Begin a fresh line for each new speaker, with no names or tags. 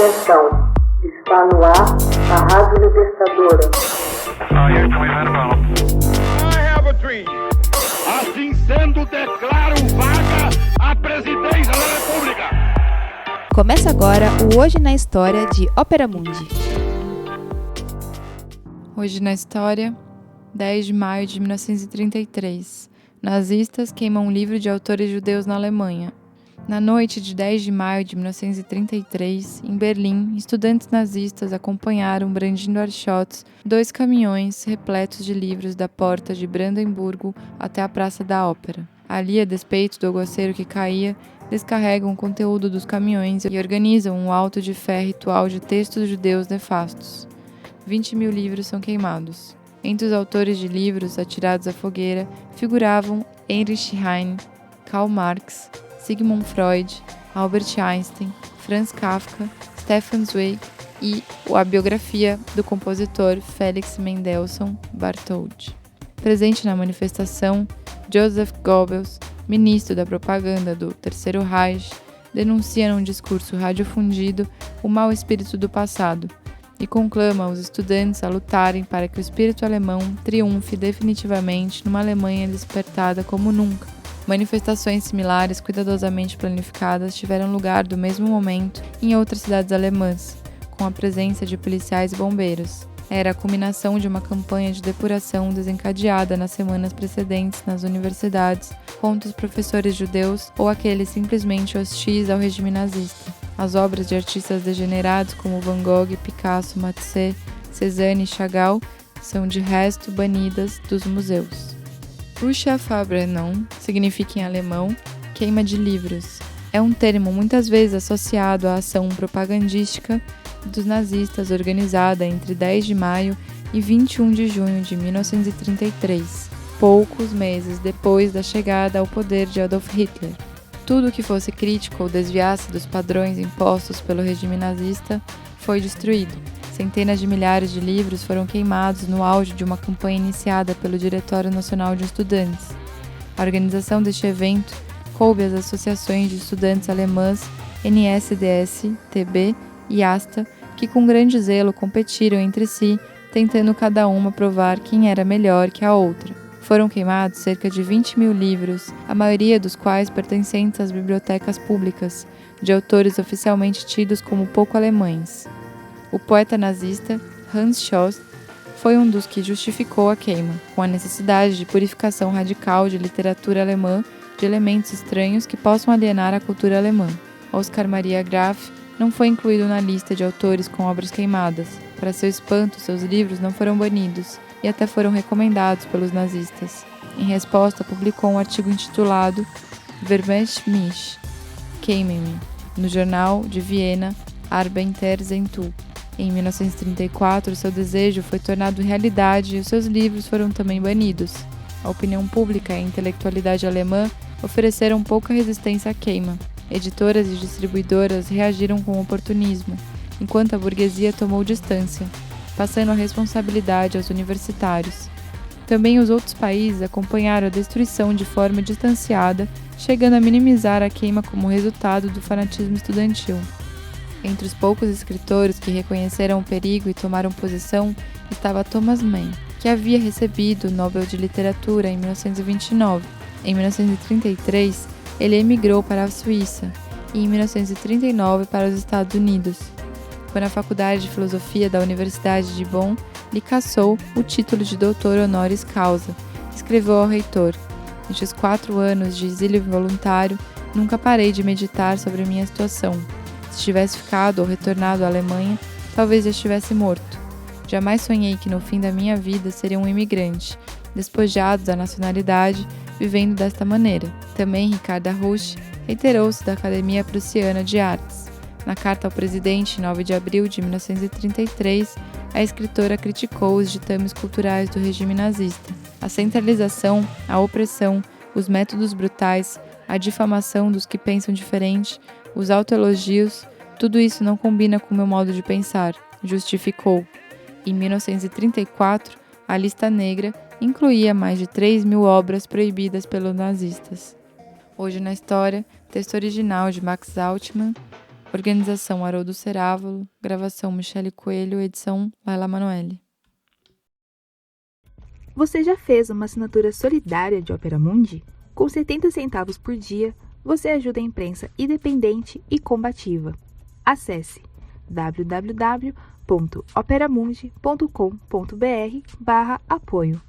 Atenção, está no ar a Rádio Libertadora.
I have a dream. Assim sendo, declaro vaga a presidência da República.
Começa agora o Hoje na História de Ópera Mundi.
Hoje na História, 10 de maio de 1933. Nazistas queimam um livro de autores judeus na Alemanha. Na noite de 10 de maio de 1933, em Berlim, estudantes nazistas acompanharam, brandindo archotes, 2 caminhões repletos de livros da porta de Brandemburgo até a Praça da Ópera. Ali, a despeito do aguaceiro que caía, descarregam o conteúdo dos caminhões e organizam um auto de fé ritual de textos judeus nefastos. 20.000 livros são queimados. Entre os autores de livros atirados à fogueira figuravam Heinrich Heine, Karl Marx, Sigmund Freud, Albert Einstein, Franz Kafka, Stefan Zweig e a biografia do compositor Felix Mendelssohn Bartholdy. Presente na manifestação, Joseph Goebbels, ministro da propaganda do Terceiro Reich, denuncia num discurso radiofundido o mau espírito do passado e conclama os estudantes a lutarem para que o espírito alemão triunfe definitivamente numa Alemanha despertada como nunca. Manifestações similares, cuidadosamente planificadas, tiveram lugar do mesmo momento em outras cidades alemãs, com a presença de policiais e bombeiros. Era a culminação de uma campanha de depuração desencadeada nas semanas precedentes nas universidades contra os professores judeus ou aqueles simplesmente hostis ao regime nazista. As obras de artistas degenerados como Van Gogh, Picasso, Matisse, Cézanne e Chagall são de resto banidas dos museus. Buchverbrennung significa em alemão queima de livros. É um termo muitas vezes associado à ação propagandística dos nazistas organizada entre 10 de maio e 21 de junho de 1933, poucos meses depois da chegada ao poder de Adolf Hitler. Tudo que fosse crítico ou desviasse dos padrões impostos pelo regime nazista foi destruído. Centenas de milhares de livros foram queimados no auge de uma campanha iniciada pelo Diretório Nacional de Estudantes. A organização deste evento coube às associações de estudantes alemãs NSDS, TB e ASTA, que com grande zelo competiram entre si, tentando cada uma provar quem era melhor que a outra. Foram queimados cerca de 20.000 livros, a maioria dos quais pertencentes às bibliotecas públicas, de autores oficialmente tidos como pouco alemães. O poeta nazista Hans Schoss foi um dos que justificou a queima, com a necessidade de purificação radical de literatura alemã de elementos estranhos que possam alienar a cultura alemã. Oskar Maria Graf não foi incluído na lista de autores com obras queimadas. Para seu espanto, seus livros não foram banidos e até foram recomendados pelos nazistas. Em resposta, publicou um artigo intitulado Verbrecht mich, Queimem-me, no jornal de Viena Arbeiter-Zeitung. Em 1934, seu desejo foi tornado realidade e os seus livros foram também banidos. A opinião pública e a intelectualidade alemã ofereceram pouca resistência à queima. Editoras e distribuidoras reagiram com oportunismo, enquanto a burguesia tomou distância, passando a responsabilidade aos universitários. Também os outros países acompanharam a destruição de forma distanciada, chegando a minimizar a queima como resultado do fanatismo estudantil. Entre os poucos escritores que reconheceram o perigo e tomaram posição estava Thomas Mann, que havia recebido o Nobel de Literatura em 1929. Em 1933, ele emigrou para a Suíça e em 1939 para os Estados Unidos. Foi na Faculdade de Filosofia da Universidade de Bonn lhe cassou o título de doutor honoris causa. Escreveu ao reitor: "Nestes 4 anos de exílio voluntário, nunca parei de meditar sobre minha situação. Se tivesse ficado ou retornado à Alemanha, talvez já estivesse morto. Jamais sonhei que no fim da minha vida seria um imigrante, despojado da nacionalidade, vivendo desta maneira." Também Ricarda Rusch reiterou-se da Academia Prussiana de Artes. Na carta ao presidente, em 9 de abril de 1933, a escritora criticou os ditames culturais do regime nazista. A centralização, a opressão, os métodos brutais, a difamação dos que pensam diferente, os autoelogios, tudo isso não combina com o meu modo de pensar, justificou. Em 1934, a lista negra incluía mais de 3.000 obras proibidas pelos nazistas. Hoje na História, texto original de Max Altman, Organização Haroldo Cerávolo, gravação Michele Coelho, edição Laila Manoeli.
Você já fez uma assinatura solidária de Opera Mundi? Com 70 centavos por dia, você ajuda a imprensa independente e combativa. Acesse www.operamundi.com.br/apoio.